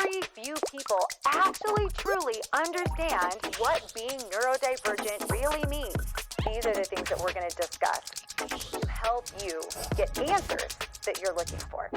very few people actually truly understand what being neurodivergent really means. These are the things that we're going to discuss to help you get answers that you're looking for.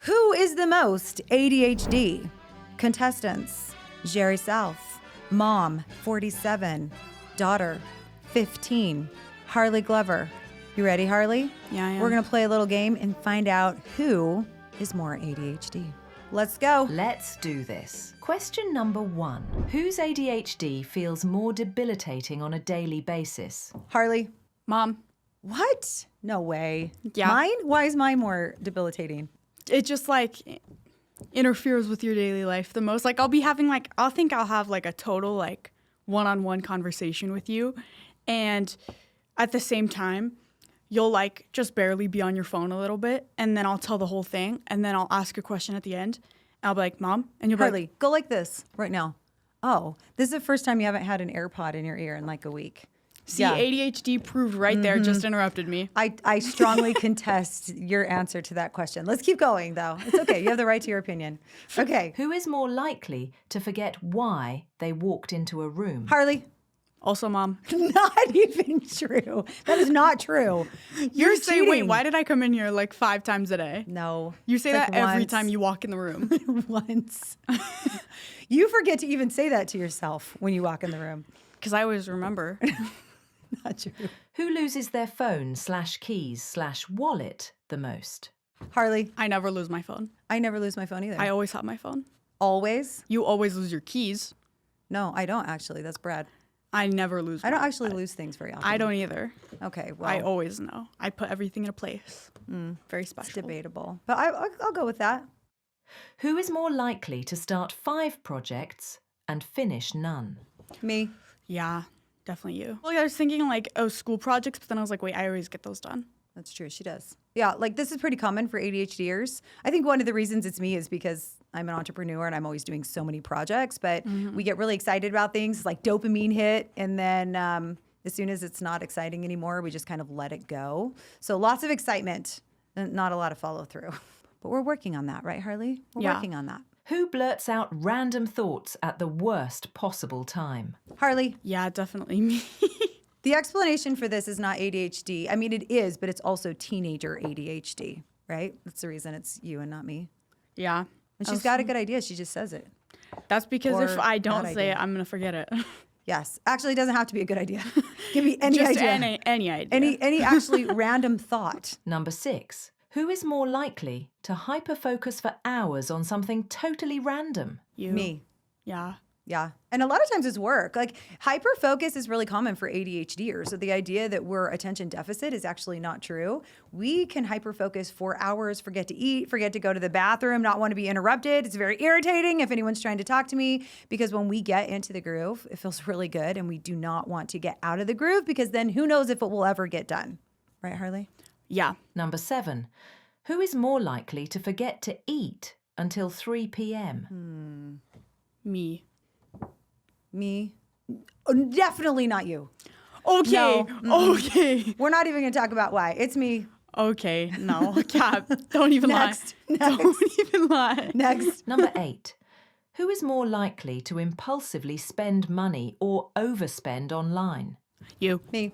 Who is the most ADHD? Contestants: Jheri South, mom, 47, daughter, 15, Harley Glover. You ready, Harley? Yeah, I am. We're going to play a little game and find out who is more ADHD. Let's go. Let's do this. Question number 1. Whose ADHD feels more debilitating on a daily basis? Harley. Mom. What? No way. Yeah. Mine? Why is mine more debilitating? It just like interferes with your daily life the most. Like I'll have like a total like one-on-one conversation with you, and at the same time you'll like just barely be on your phone a little bit, and then I'll tell the whole thing, and then I'll ask a question at the end, and I'll be like, Mom, and you'll be Harley, like, go like this right now. Oh, this is the first time you haven't had an AirPod in your ear in like a week. see, Yeah. ADHD proved right there, just interrupted me. I strongly contest your answer to that question. Let's keep going, though. It's okay. You have the right to your opinion. Okay. Who is more likely to forget why they walked into a room? Harley. Also, Mom. Not even true. That is not true. You say, wait, cheating. why did I come in here like 5 times a day? No. You say It's that like every once. time you walk in the room. Once. You forget to even say that to yourself when you walk in the room. Because I always remember. Not true. Who loses their phone/keys/wallet the most? Harley. I never lose my phone. I never lose my phone either. I always have my phone. Always? You always lose your keys. No, I don't actually. That's Brad. I never lose I don't mine. actually lose things very often. I don't either. Okay, well. I always know. I put everything in a place. Very It's special. debatable. But I'll go with that. Who is more likely to start 5 projects and finish none? Me. Yeah, definitely you. Well, I was thinking like, oh, school projects, but then I was like, wait, I always get those done. That's true. She does. Yeah, like this is pretty common for ADHDers. I think one of the reasons it's me is because I'm an entrepreneur and I'm always doing so many projects, but we get really excited about things like dopamine hit. And then as soon as it's not exciting anymore, we just kind of let it go. So lots of excitement and not a lot of follow through. But we're working on that, right, Harley? We're Yeah. working on that. Who blurts out random thoughts at the worst possible time? Harley, Yeah, definitely me. the explanation for this is not ADHD. I mean, it is, but it's also teenager ADHD, right? That's the reason it's you and not me. Yeah. And she's got a good idea. She just says it. That's because Or if I don't bad say idea. it, I'm going to forget it. Yes. Actually, it doesn't have to be a good idea. Give me any Just idea. any idea. Any actually random thought. Number 6. Who is more likely to hyperfocus for hours on something totally random? You. Me. Yeah. Yeah. And a lot of times it's work. Like hyperfocus is really common for ADHDers. So the idea that we're attention deficit is actually not true. We can hyperfocus for hours, forget to eat, forget to go to the bathroom, not want to be interrupted. It's very irritating if anyone's trying to talk to me because when we get into the groove, it feels really good and we do not want to get out of the groove because then who knows if it will ever get done. Right, Harley? Yeah. Number 7. Who is more likely to forget to eat until 3 p.m.? Me. Me? Oh, definitely not you. Okay. No. Okay. We're not even going to talk about why. It's me. Okay. No. Cap. Don't even Next. lie. Next. Don't even lie. Next. Number 8. Who is more likely to impulsively spend money or overspend online? You. Me.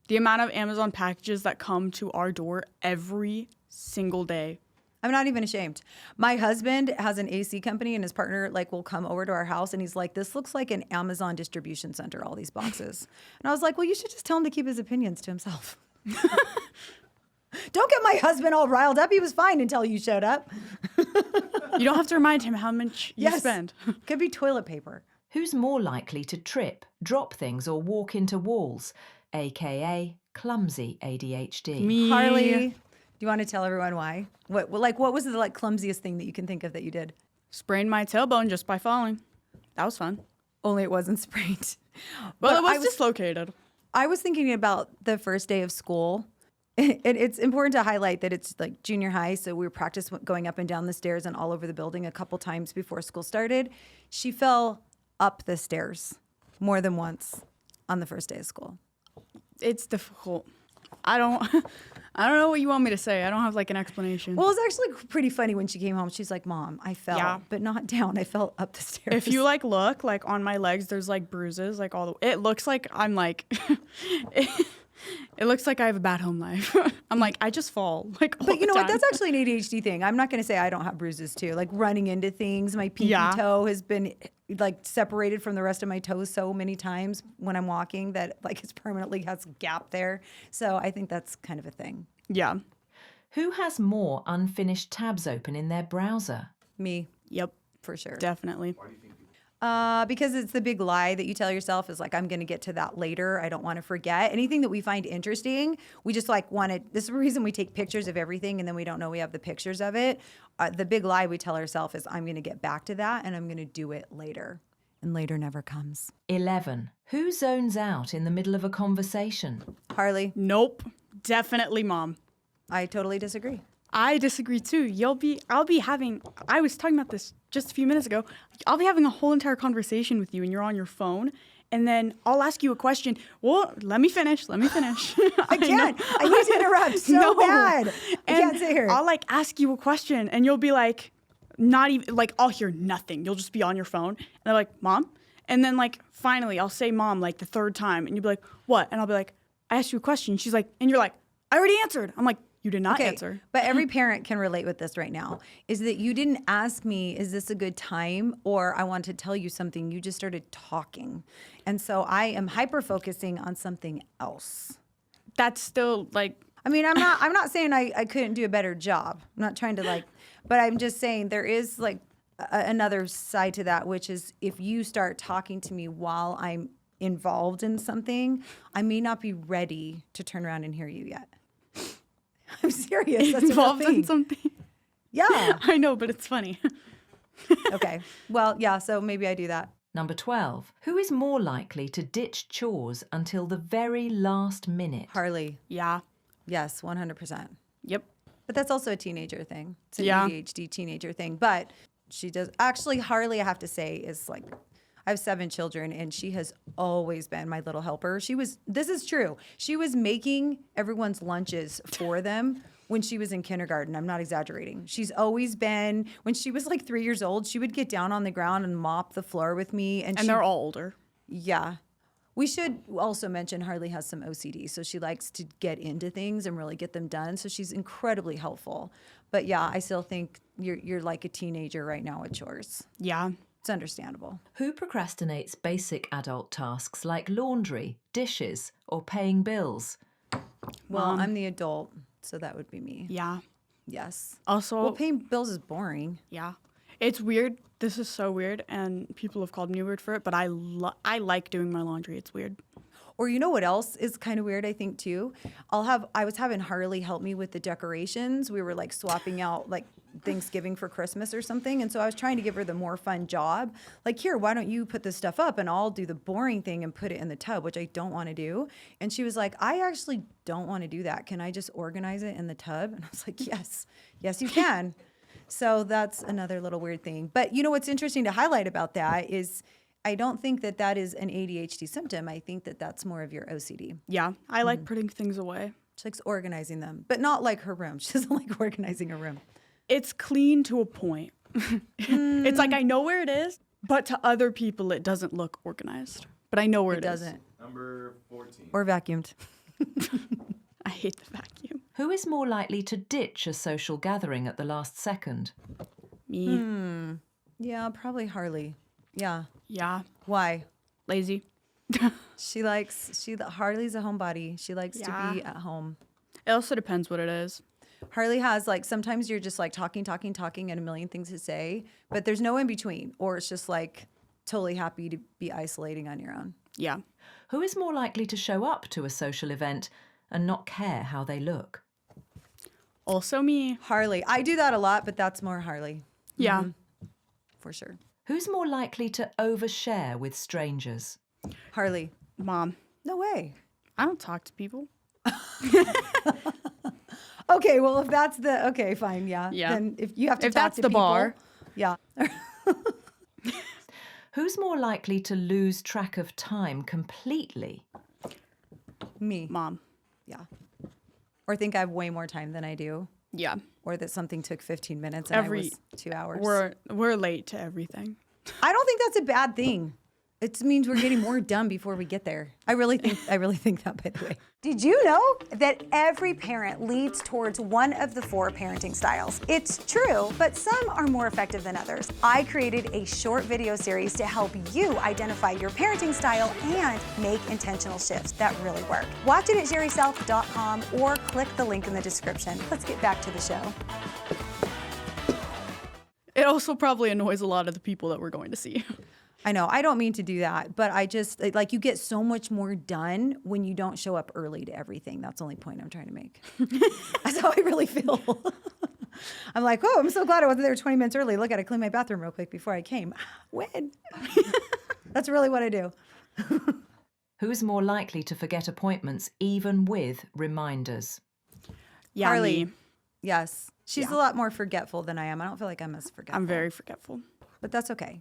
The amount of Amazon packages that come to our door every single day. I'm not even ashamed. My husband has an AC company and his partner like will come over to our house and he's like, this looks like an Amazon distribution center, all these boxes. And I was like, well, you should just tell him to keep his opinions to himself. Don't get my husband all riled up. He was fine until you showed up. You don't have to remind him how much you Yes. spend. Could be toilet paper. Who's more likely to trip, drop things, or walk into walls? AKA Clumsy ADHD. Me. Harley, do you want to tell everyone why? What was the like clumsiest thing that you can think of that you did? Sprained my tailbone just by falling. That was fun. Only it wasn't sprained. Well, But it was I dislocated. I was thinking about the first day of school. It's important to highlight that it's like junior high, so we practiced going up and down the stairs and all over the building a couple times before school started. She fell up the stairs more than once on the first day of school. It's difficult. I don't I don't know what you want me to say. I don't have like an explanation. Well, it's actually pretty funny when she came home. She's like, Mom, I fell, but not down. I fell up the stairs. If you like look like on my legs, there's like bruises, like all the. It looks like I'm like. It looks like I have a bad home life. I'm like, I just fall like all But you the know what? time. That's actually an ADHD thing. I'm not going to say I don't have bruises too. Like running into things. My pinky toe has been like separated from the rest of my toes so many times when I'm walking that like it's permanently has a gap there. So I think that's kind of a thing. Yeah. Who has more unfinished tabs open in their browser? Me, Yep. for sure. Definitely. Because it's the big lie that you tell yourself is like, I'm going to get to that later. I don't want to forget. Anything that we find interesting, we just like want to. This is the reason we take pictures of everything and then we don't know we have the pictures of it. The big lie we tell ourselves is I'm going to get back to that and I'm going to do it later. And later never comes. 11. Who zones out in the middle of a conversation? Harley, Nope. Definitely mom. I totally disagree. I disagree too. I was talking about this just a few minutes ago. I'll be having a whole entire conversation with you and you're on your phone. And then I'll ask you a question. Well, let me finish. I can't. I need to interrupt so bad. I can't sit here. I'll like ask you a question and you'll be like, not even, like I'll hear nothing. You'll just be on your phone. And they're like, Mom? And then like, finally I'll say Mom like the third time. And you'll be like, what? And I'll be like, I asked you a question. She's like, and you're like, I already answered. I'm like, you did not answer. But every parent can relate with this right now, is that you didn't ask me, is this a good time? Or I want to tell you something. You just started talking. And so I am hyper-focusing on something else. That's still like, I mean, I'm not saying I couldn't do a better job. I'm not trying to like, but I'm just saying there is like another side to that, which is if you start talking to me while I'm involved in something, I may not be ready to turn around and hear you yet. I'm serious. That's involved a real thing. in something. Yeah. I know, but it's funny. Okay. Well, yeah, so maybe I do that. Number 12. Who is more likely to ditch chores until the very last minute? Harley. Yeah. Yes, 100%. Yep. But that's also a teenager thing. It's an Yeah. ADHD teenager thing. But she does. Actually, Harley, I have to say, is like, I have 7 children, and she has always been my little helper. This is true. She was making everyone's lunches for them when she was in kindergarten. I'm not exaggerating. She's always been, when she was like 3 years old, she would get down on the ground and mop the floor with me. And they're all older. Yeah. We should also mention Harley has some OCD, so she likes to get into things and really get them done. So she's incredibly helpful. But yeah, I still think you're like a teenager right now with chores. Yeah. It's understandable. Who procrastinates basic adult tasks like laundry, dishes, or paying bills? Well, I'm the adult, so that would be me. Yeah. Yes. Also, Well, paying bills is boring. yeah. It's weird. This is so weird, and people have called me weird for it, but I like doing my laundry. It's weird. Or you know what else is kind of weird, I think, too? I was having Harley help me with the decorations. We were like swapping out like Thanksgiving for Christmas or something. And so I was trying to give her the more fun job. Like, here, why don't you put this stuff up and I'll do the boring thing and put it in the tub, which I don't want to do. And she was like, I actually don't want to do that. Can I just organize it in the tub? And I was like, yes, you can. So that's another little weird thing. But you know what's interesting to highlight about that is I don't think that is an ADHD symptom. I think that that's more of your OCD. Yeah. I like putting things away. She likes organizing them, but not like her room. She doesn't like organizing her room. It's clean to a point. It's like I know where it is, but to other people it doesn't look organized. But I know where it is. doesn't. Number 14. Or vacuumed. I hate the vacuum. Who is more likely to ditch a social gathering at the last second? Me. Yeah, probably Harley. Yeah. Yeah. Why? Lazy. Harley's a homebody. She likes to be Yeah. at home. It also depends what it is. Harley has like, sometimes you're just like talking and a million things to say, but there's no in between. Or it's just like totally happy to be isolating on your own. Yeah. Who is more likely to show up to a social event and not care how they look? Also me. Harley. I do that a lot, but that's more Harley. Yeah. For sure. Who's more likely to overshare with strangers? Harley. Mom. No way. I don't talk to people. Okay, well, if that's okay, fine, yeah. Yeah. Then if you have to If talk that's to the people, bar. yeah. Who's more likely to lose track of time completely? Me. Mom. Yeah. Or think I have way more time than I do. Yeah. Or that something took 15 minutes and I was 2 hours. We're late to everything. I don't think that's a bad thing. It means we're getting more done before we get there. I really think that, by the way. Did you know that every parent leads towards one of the 4 parenting styles? It's true, but some are more effective than others. I created a short video series to help you identify your parenting style and make intentional shifts that really work. Watch it at jheriself.com or click the link in the description. Let's get back to the show. It also probably annoys a lot of the people that we're going to see. I know, I don't mean to do that, but I just, like, you get so much more done when you don't show up early to everything. That's the only point I'm trying to make. That's how I really feel. I'm like, oh, I'm so glad I wasn't there 20 minutes early. Look, I clean my bathroom real quick before I came. When? That's really what I do. Who's more likely to forget appointments even with reminders? Yeah, Harley. me. Yes. She's a lot more forgetful than I am. I don't feel like I'm as forgetful. I'm very forgetful. But that's okay.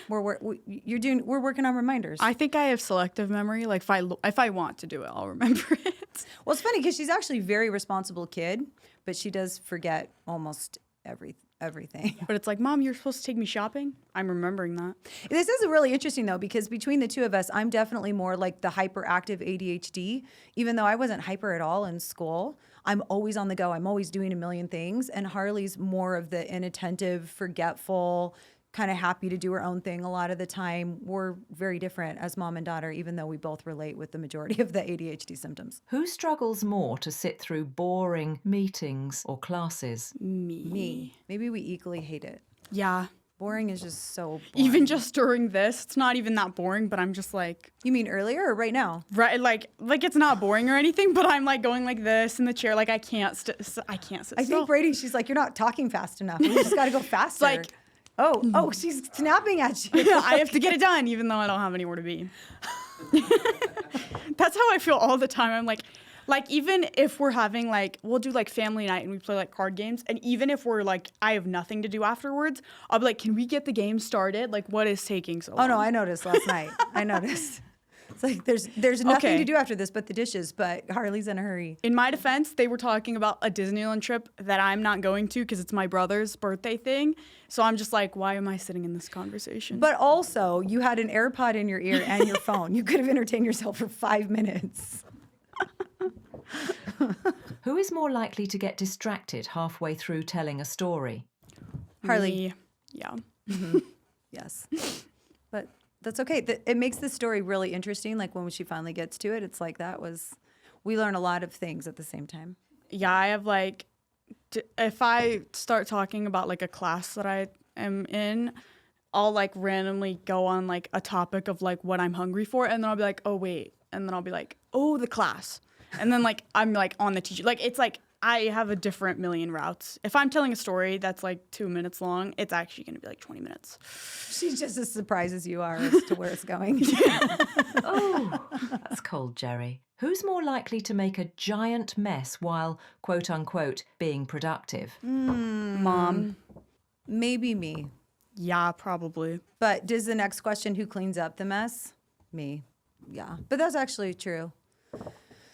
We're working on reminders. I think I have selective memory. Like if I want to do it, I'll remember it. Well, it's funny because she's actually a very responsible kid, but she does forget almost everything. But it's like, Mom, you're supposed to take me shopping? I'm remembering that. This is really interesting, though, because between the two of us, I'm definitely more like the hyperactive ADHD. Even though I wasn't hyper at all in school, I'm always on the go. I'm always doing a million things. And Harley's more of the inattentive, forgetful, kind of happy to do her own thing a lot of the time. We're very different as mom and daughter, even though we both relate with the majority of the ADHD symptoms. Who struggles more to sit through boring meetings or classes? Me. Maybe we equally hate it. Yeah. Boring is just so boring. Even just during this, it's not even that boring, but I'm just like... You mean earlier or right now? Right, like it's not boring or anything, but I'm like going like this in the chair, like I can't sit still. I think Brady, she's like, you're not talking fast enough. We just got to go faster. Like... Oh, she's snapping at you. Yeah, I have to get it done, even though I don't have anywhere to be. That's how I feel all the time. I'm like even if we're having we'll do family night and we play card games, and even if we're I have nothing to do afterwards, I'll be like, can we get the game started? Like, what is taking so long? Oh no, I noticed last night. I noticed. It's like there's nothing to do after this but the dishes, but Harley's in a hurry. In my defense, they were talking about a Disneyland trip that I'm not going to because it's my brother's birthday thing. So I'm just like, why am I sitting in this conversation? But also, you had an AirPod in your ear and your phone. You could have entertained yourself for 5 minutes. Who is more likely to get distracted halfway through telling a story? Harley. Me. Yeah. Mm-hmm. Yes. But that's okay. It makes the story really interesting. Like when she finally gets to it, it's like we learn a lot of things at the same time. Yeah, I have if I start talking about a class that I am in, I'll randomly go on a topic of what I'm hungry for, and then I'll be like, oh wait, and then I'll be like, oh, the class, and then I'm on the teacher. It's I have a different million routes. If I'm telling a story that's 2 minutes long, it's actually going to be 20 minutes. She's just as surprised as you are as to where it's going. Oh, that's cold, Jheri. Who's more likely to make a giant mess while, quote unquote, being productive? Mom. Maybe me. Yeah, probably. But does the next question, who cleans up the mess? Me. Yeah. But that's actually true.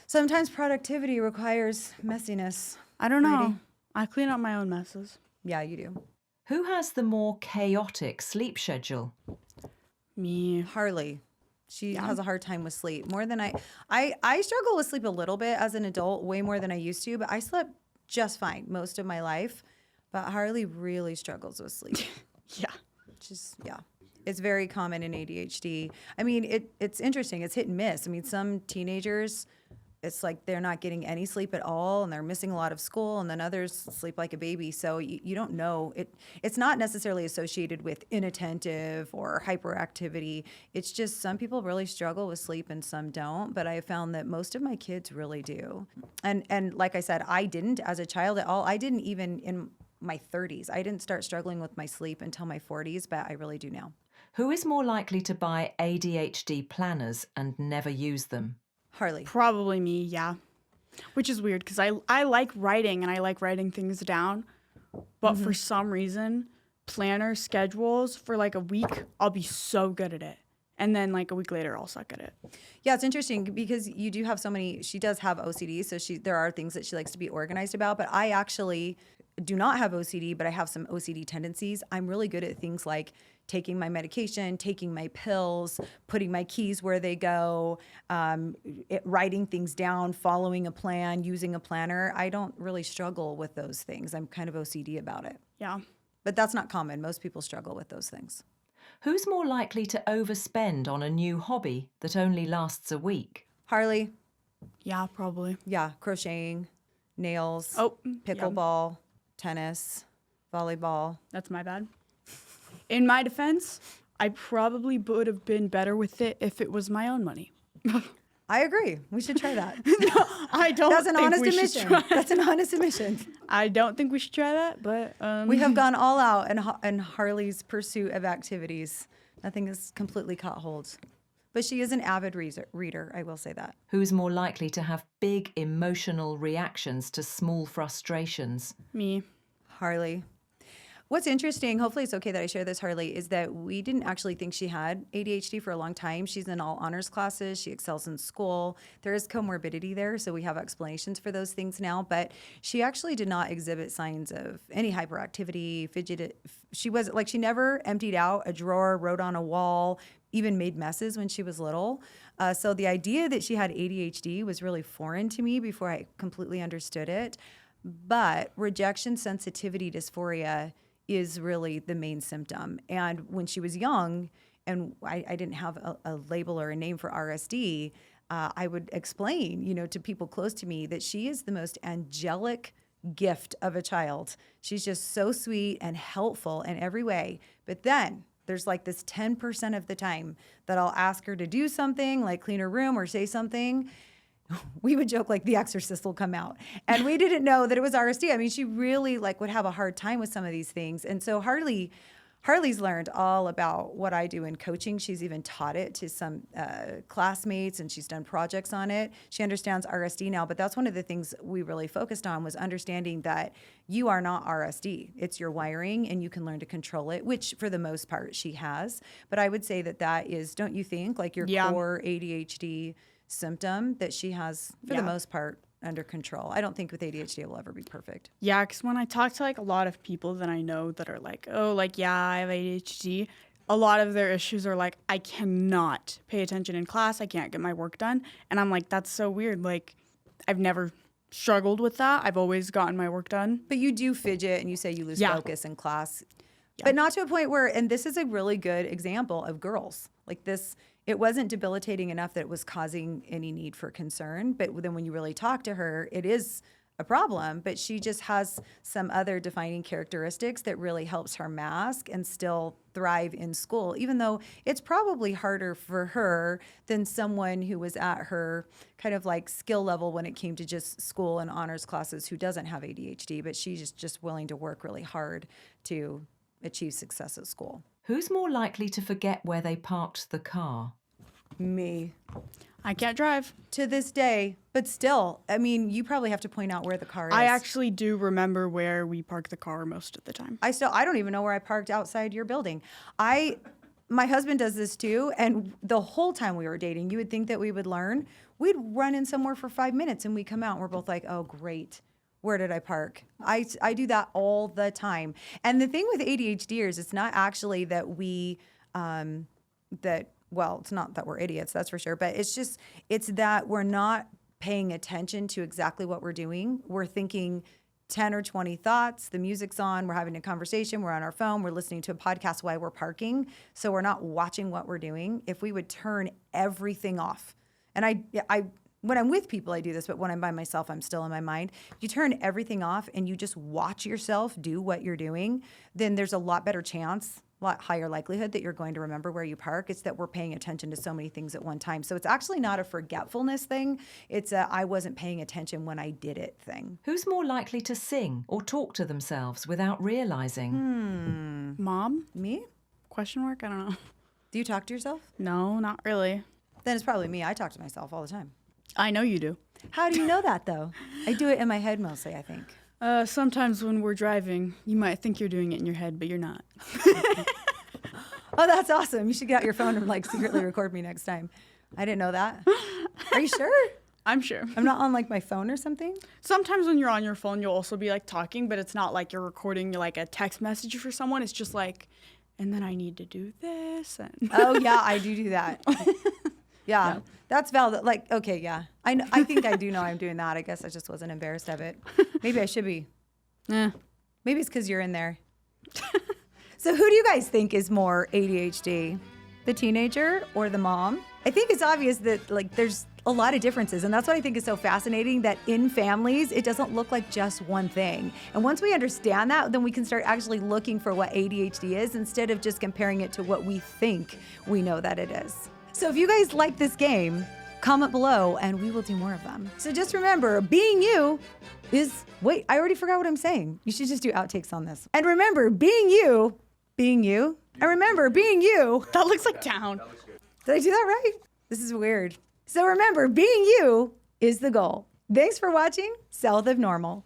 Sometimes productivity requires messiness. I don't know. Brady. I clean up my own messes. Yeah, you do. Who has the more chaotic sleep schedule? Me. Harley. She has a hard time with sleep. More than I struggle with sleep a little bit as an adult, way more than I used to, but I slept just fine most of my life. But Harley really struggles with sleep. Yeah. It's very common in ADHD. I mean, it's interesting. It's hit and miss. I mean, some teenagers, it's like they're not getting any sleep at all and they're missing a lot of school, and then others sleep like a baby. So you don't know. It's not necessarily associated with inattentive or hyperactivity. It's just some people really struggle with sleep and some don't, but I have found that most of my kids really do. And like I said, I didn't as a child at all. I didn't even in my 30s. I didn't start struggling with my sleep until my 40s, but I really do now. Who is more likely to buy ADHD planners and never use them? Harley. Probably me, yeah. Which is weird because I like writing and I like writing things down. But for some reason, planner schedules for a week, I'll be so good at it. and then like a week later I'll suck at it. Yeah, it's interesting because you do have she does have OCD, so there are things that she likes to be organized about, but I actually do not have OCD, but I have some OCD tendencies. I'm really good at things like taking my medication, taking my pills, putting my keys where they go, writing things down, following a plan, using a planner. I don't really struggle with those things. I'm kind of OCD about it. Yeah. But that's not common. Most people struggle with those things. Who's more likely to overspend on a new hobby that only lasts a week? Harley, Yeah, probably. yeah, crocheting, nails, Oh, pickleball, tennis, volleyball. That's my bad. In my defense, I probably would have been better with it if it was my own money. I agree. We should try that. I don't That's an think honest we should admission. try. That's an honest admission. I don't think we should try that, but We have gone all out in Harley's pursuit of activities. Nothing has completely caught hold. But she is an avid reader, I will say that. Who's more likely to have big emotional reactions to small frustrations? me. Harley. What's interesting, hopefully it's okay that I share this, Harley, is that we didn't actually think she had ADHD for a long time. She's in all honors classes. She excels in school. There is comorbidity there, so we have explanations for those things now. But she actually did not exhibit signs of any hyperactivity, fidget. She never emptied out a drawer, wrote on a wall, even made messes when she was little. So the idea that she had ADHD was really foreign to me before I completely understood it. But rejection sensitivity dysphoria is really the main symptom. And when she was young, and I didn't have a label or a name for RSD, I would explain, to people close to me that she is the most angelic gift of a child. She's just so sweet and helpful in every way. But then there's like this 10% of the time that I'll ask her to do something, like clean her room or say something. We would joke like The Exorcist will come out. And we didn't know that it was RSD. I mean, she really would have a hard time with some of these things. And so Harley's learned all about what I do in coaching. She's even taught it to some classmates, and she's done projects on it. She understands RSD now, but that's one of the things we really focused on was understanding that you are not RSD. It's your wiring, and you can learn to control it, which for the most part she has. But I would say that is, don't you think, like your core ADHD symptom that she has, for the most part, under control. I don't think with ADHD it will ever be perfect. Yeah, because when I talk to a lot of people that I know that are like, oh, I have ADHD, a lot of their issues are like, I cannot pay attention in class. I can't get my work done. And I'm like, that's so weird. I've never struggled with that. I've always gotten my work done. But you do fidget and you say you lose focus in class. Yeah. But not to a point where, and this is a really good example of girls. It wasn't debilitating enough that it was causing any need for concern. But then when you really talk to her, it is a problem. But she just has some other defining characteristics that really helps her mask and still thrive in school, even though it's probably harder for her than someone who was at her kind of skill level when it came to just school and honors classes who doesn't have ADHD. But she's just willing to work really hard to achieve success at school. Who's more likely to forget where they parked the car? Me. I can't drive. To this day, but still, I mean, you probably have to point out where the car is. I actually do remember where we park the car most of the time. I don't even know where I parked outside your building. My husband does this too, and the whole time we were dating, you would think that we would learn. We'd run in somewhere for 5 minutes and we come out and we're both like, oh, great. Where did I park? I do that all the time. And the thing with ADHDers, it's not actually that it's not that we're idiots, that's for sure, but it's that we're not paying attention to exactly what we're doing. We're thinking 10 or 20 thoughts, the music's on, we're having a conversation, we're on our phone, we're listening to a podcast while we're parking, so we're not watching what we're doing. If we would turn everything off, and I when I'm with people, I do this, but when I'm by myself, I'm still in my mind. If you turn everything off and you just watch yourself do what you're doing, then there's a lot better chance, a lot higher likelihood that you're going to remember where you park. It's that we're paying attention to so many things at one time. So it's actually not a forgetfulness thing. It's a I wasn't paying attention when I did it thing. Who's more likely to sing or talk to themselves without realizing? Mom? Me? Question mark? I don't know. Do you talk to yourself? No, not really. Then it's probably me. I talk to myself all the time. I know you do. How do you know that, though? I do it in my head mostly, I think. Sometimes when we're driving, you might think you're doing it in your head, but you're not. Oh, that's awesome. You should get out your phone and like secretly record me next time. I didn't know that. Are you sure? I'm sure. I'm not on like my phone or something? Sometimes when you're on your phone, you'll also be like talking, but it's not like you're recording like a text message for someone. It's just like, and then I need to do this. And Oh, yeah, I do that. Yeah, that's valid. Like, okay, yeah. I think I do know I'm doing that. I guess I just wasn't embarrassed of it. Maybe I should be. Yeah. Maybe it's because you're in there. So who do you guys think is more ADHD? The teenager or the mom? I think it's obvious that like there's a lot of differences, and that's what I think is so fascinating, that in families it doesn't look like just one thing. And once we understand that, then we can start actually looking for what ADHD is instead of just comparing it to what we think we know that it is. So if you guys like this game, comment below and we will do more of them. So just remember, being you is, wait, I already forgot what I'm saying. You should just do outtakes on this. And remember, being you, and remember, being you. That looks like down. Did I do that right? This is weird. So remember, being you is the goal. Thanks for watching South of Normal.